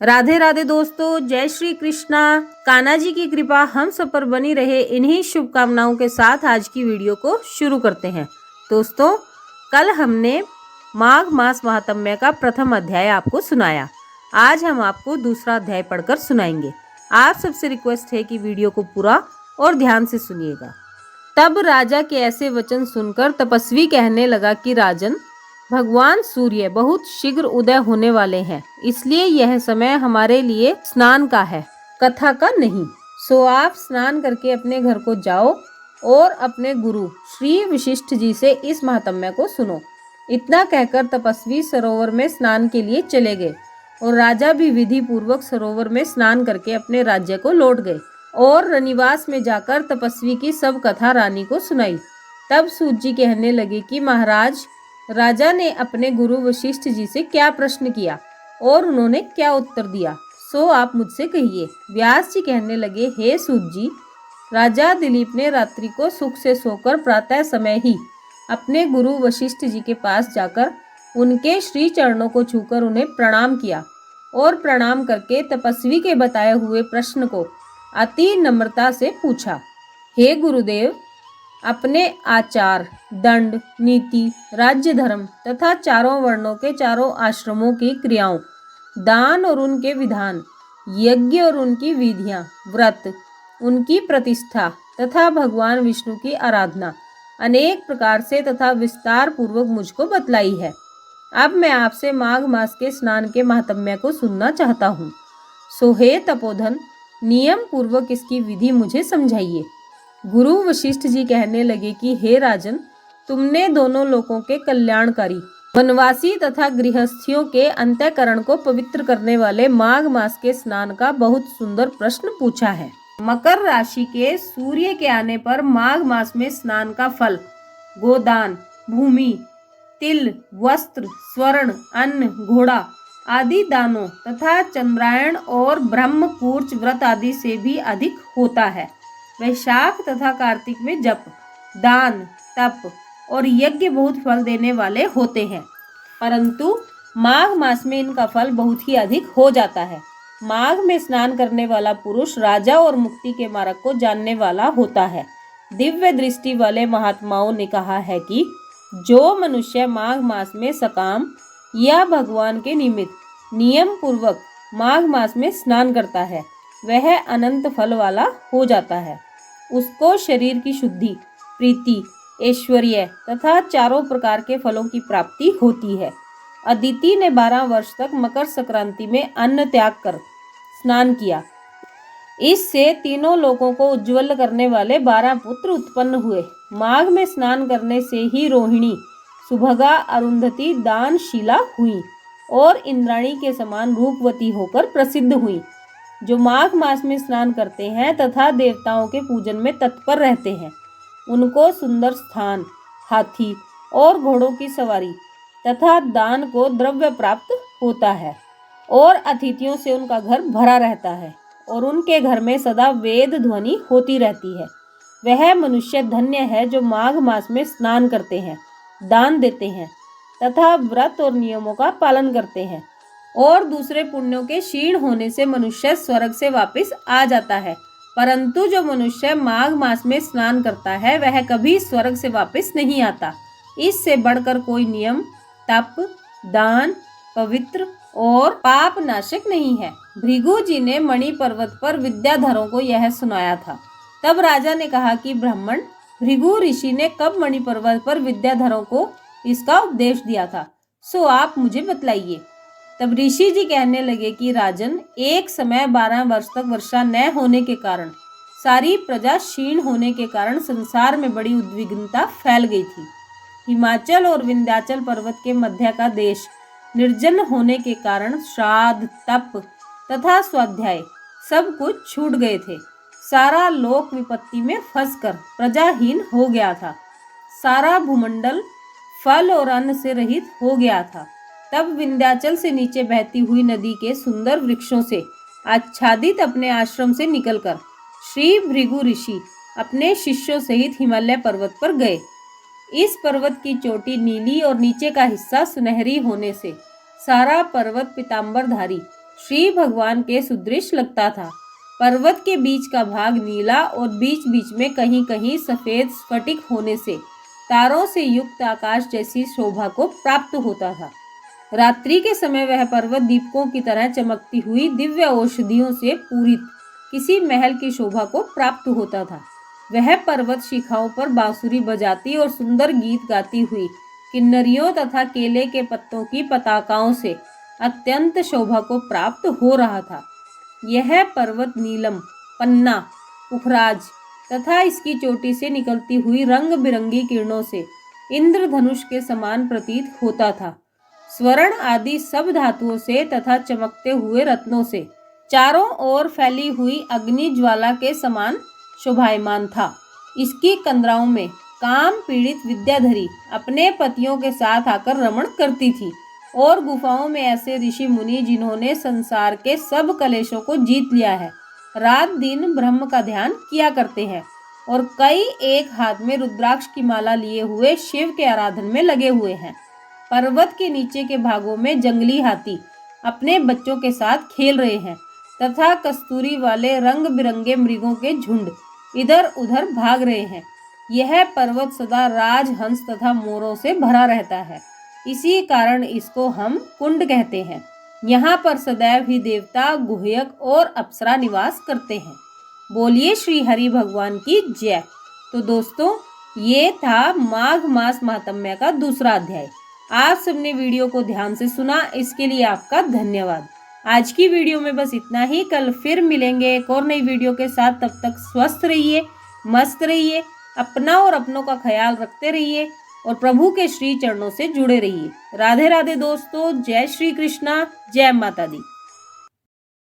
राधे राधे दोस्तों, जय श्री कृष्णा। कान्हा जी की कृपा हम सब पर बनी रहे, इन्हीं शुभकामनाओं के साथ आज की वीडियो को शुरू करते हैं। दोस्तों, कल हमने माघ मास महात्म्य का प्रथम अध्याय आपको सुनाया। आज हम आपको दूसरा अध्याय पढ़कर सुनाएंगे। आप सबसे रिक्वेस्ट है कि वीडियो को पूरा और ध्यान से सुनिएगा। तब राजा के ऐसे वचन सुनकर तपस्वी कहने लगा कि राजन, भगवान सूर्य बहुत शीघ्र उदय होने वाले हैं, इसलिए यह समय हमारे लिए स्नान का है, कथा का नहीं। सो आप स्नान करके अपने घर को जाओ और अपने गुरु श्री वशिष्ठ जी से इस महात्म्य को सुनो। इतना कहकर तपस्वी सरोवर में स्नान के लिए चले गए और राजा भी विधि पूर्वक सरोवर में स्नान करके अपने राज्य को लौट गए और रनिवास में जाकर तपस्वी की सब कथा रानी को सुनाई। तब सूत जी कहने लगे कि महाराज, राजा ने अपने गुरु वशिष्ठ जी से क्या प्रश्न किया और उन्होंने क्या उत्तर दिया, सो आप मुझसे कहिए। व्यास जी कहने लगे, हे सूत जी, राजा दिलीप ने रात्रि को सुख से सोकर प्रातः समय ही अपने गुरु वशिष्ठ जी के पास जाकर उनके श्री चरणों को छूकर उन्हें प्रणाम किया और प्रणाम करके तपस्वी के बताए हुए प्रश्न को अति नम्रता से पूछा। हे गुरुदेव, अपने आचार, दंड, नीति, राज्य धर्म तथा चारों वर्णों के चारों आश्रमों की क्रियाओं, दान और उनके विधान, यज्ञ और उनकी विधियां, व्रत, उनकी प्रतिष्ठा तथा भगवान विष्णु की आराधना अनेक प्रकार से तथा विस्तार पूर्वक मुझको बतलाई है। अब मैं आपसे माघ मास के स्नान के महात्म्य को सुनना चाहता हूँ। सो हे तपोधन, नियम पूर्वक इसकी विधि मुझे समझाइए। गुरु वशिष्ठ जी कहने लगे कि हे राजन, तुमने दोनों लोगों के कल्याणकारी, वनवासी तथा गृहस्थियों के अंतःकरण को पवित्र करने वाले माघ मास के स्नान का बहुत सुंदर प्रश्न पूछा है। मकर राशि के सूर्य के आने पर माघ मास में स्नान का फल गोदान, भूमि, तिल, वस्त्र, स्वर्ण, अन्न, घोड़ा आदि दानों तथा चंद्रायण और ब्रह्मपूर्च व्रत आदि से भी अधिक होता है। वैशाख तथा कार्तिक में जप, दान, तप और यज्ञ बहुत फल देने वाले होते हैं, परंतु माघ मास में इनका फल बहुत ही अधिक हो जाता है। माघ में स्नान करने वाला पुरुष राजा और मुक्ति के मार्ग को जानने वाला होता है। दिव्य दृष्टि वाले महात्माओं ने कहा है कि जो मनुष्य माघ मास में सकाम या भगवान के निमित्त नियम पूर्वक माघ मास में स्नान करता है, वह अनंत फल वाला हो जाता है। उसको शरीर की शुद्धि, प्रीति, ऐश्वर्य तथा चारों प्रकार के फलों की प्राप्ति होती है। अदिति ने 12 वर्ष तक मकर संक्रांति में अन्न त्याग कर स्नान किया। इससे तीनों लोगों को उज्जवल करने वाले 12 पुत्र उत्पन्न हुए। माघ में स्नान करने से ही रोहिणी, सुभगा, अरुंधति दानशीला हुई और इंद्राणी के समान रूपवती होकर प्रसिद्ध हुई। जो माघ मास में स्नान करते हैं तथा देवताओं के पूजन में तत्पर रहते हैं, उनको सुंदर स्थान, हाथी और घोड़ों की सवारी तथा दान को द्रव्य प्राप्त होता है और अतिथियों से उनका घर भरा रहता है और उनके घर में सदा वेद ध्वनि होती रहती है। वह मनुष्य धन्य है जो माघ मास में स्नान करते हैं, दान देते हैं तथा व्रत और नियमों का पालन करते हैं और दूसरे पुण्यों के क्षीण होने से मनुष्य स्वर्ग से वापस आ जाता है। परंतु जो मनुष्य माघ मास में स्नान करता है, वह कभी स्वर्ग से वापस नहीं आता। इससे बढ़कर कोई नियम, तप, दान, पवित्र और पाप नाशक नहीं है। भृगु जी ने मणि पर्वत पर विद्याधरों को यह सुनाया था। तब राजा ने कहा कि ब्राह्मण, भृगु ऋषि ने कब मणि पर्वत पर विद्याधरों को इसका उपदेश दिया था, सो आप मुझे बतलाइए। तब ऋषि जी कहने लगे कि राजन, एक समय 12 वर्ष तक वर्षा न होने के कारण, सारी प्रजा क्षीण होने के कारण संसार में बड़ी उद्विग्नता फैल गई थी। हिमाचल और विंध्याचल पर्वत के मध्य का देश निर्जन होने के कारण श्राद्ध, तप तथा स्वाध्याय सब कुछ छूट गए थे। सारा लोक विपत्ति में फंसकर प्रजाहीन हो गया था। सारा भूमंडल फल और अन्न से रहित हो गया था। तब विंध्याचल से नीचे बहती हुई नदी के सुंदर वृक्षों से आच्छादित अपने आश्रम से निकलकर श्री भृगु ऋषि अपने शिष्यों सहित हिमालय पर्वत पर गए। इस पर्वत की चोटी नीली और नीचे का हिस्सा सुनहरी होने से सारा पर्वत पीतांबरधारी श्री भगवान के सुदृश लगता था। पर्वत के बीच का भाग नीला और बीच बीच में कहीं कहीं सफेद स्फटिक होने से तारों से युक्त आकाश जैसी शोभा को प्राप्त होता था। रात्रि के समय वह पर्वत दीपकों की तरह चमकती हुई दिव्य औषधियों से पूरित किसी महल की शोभा को प्राप्त होता था। वह पर्वत शिखाओं पर बांसुरी बजाती और सुंदर गीत गाती हुई किन्नरियों तथा केले के पत्तों की पताकाओं से अत्यंत शोभा को प्राप्त हो रहा था। यह पर्वत नीलम, पन्ना, पुखराज तथा इसकी चोटी से निकलती हुई रंग बिरंगी किरणों से इंद्रधनुष के समान प्रतीत होता था। स्वर्ण आदि सब धातुओं से तथा चमकते हुए रत्नों से चारों ओर फैली हुई अग्नि ज्वाला के समान शोभायमान था। इसकी कंदराओं में काम पीड़ित विद्याधरी अपने पतियों के साथ आकर रमण करती थी और गुफाओं में ऐसे ऋषि मुनि जिन्होंने संसार के सब कलेशों को जीत लिया है, रात दिन ब्रह्म का ध्यान किया करते हैं और कई एक हाथ में रुद्राक्ष की माला लिए हुए शिव के आराधन में लगे हुए हैं। पर्वत के नीचे के भागों में जंगली हाथी अपने बच्चों के साथ खेल रहे हैं तथा कस्तूरी वाले रंग बिरंगे मृगों के झुंड इधर उधर भाग रहे हैं। यह पर्वत सदा राजहंस तथा मोरों से भरा रहता है, इसी कारण इसको हम कुंड कहते हैं। यहाँ पर सदैव ही देवता, गुह्यक और अप्सरा निवास करते हैं। बोलिए श्री हरि भगवान की जय। तो दोस्तों, ये था माघ मास महात्म्य का दूसरा अध्याय। आप सबने वीडियो को ध्यान से सुना, इसके लिए आपका धन्यवाद। आज की वीडियो में बस इतना ही। कल फिर मिलेंगे एक और नई वीडियो के साथ। तब तक स्वस्थ रहिए, मस्त रहिए, अपना और अपनों का ख्याल रखते रहिए और प्रभु के श्री चरणों से जुड़े रहिए। राधे राधे दोस्तों, जय श्री कृष्णा, जय माता दी।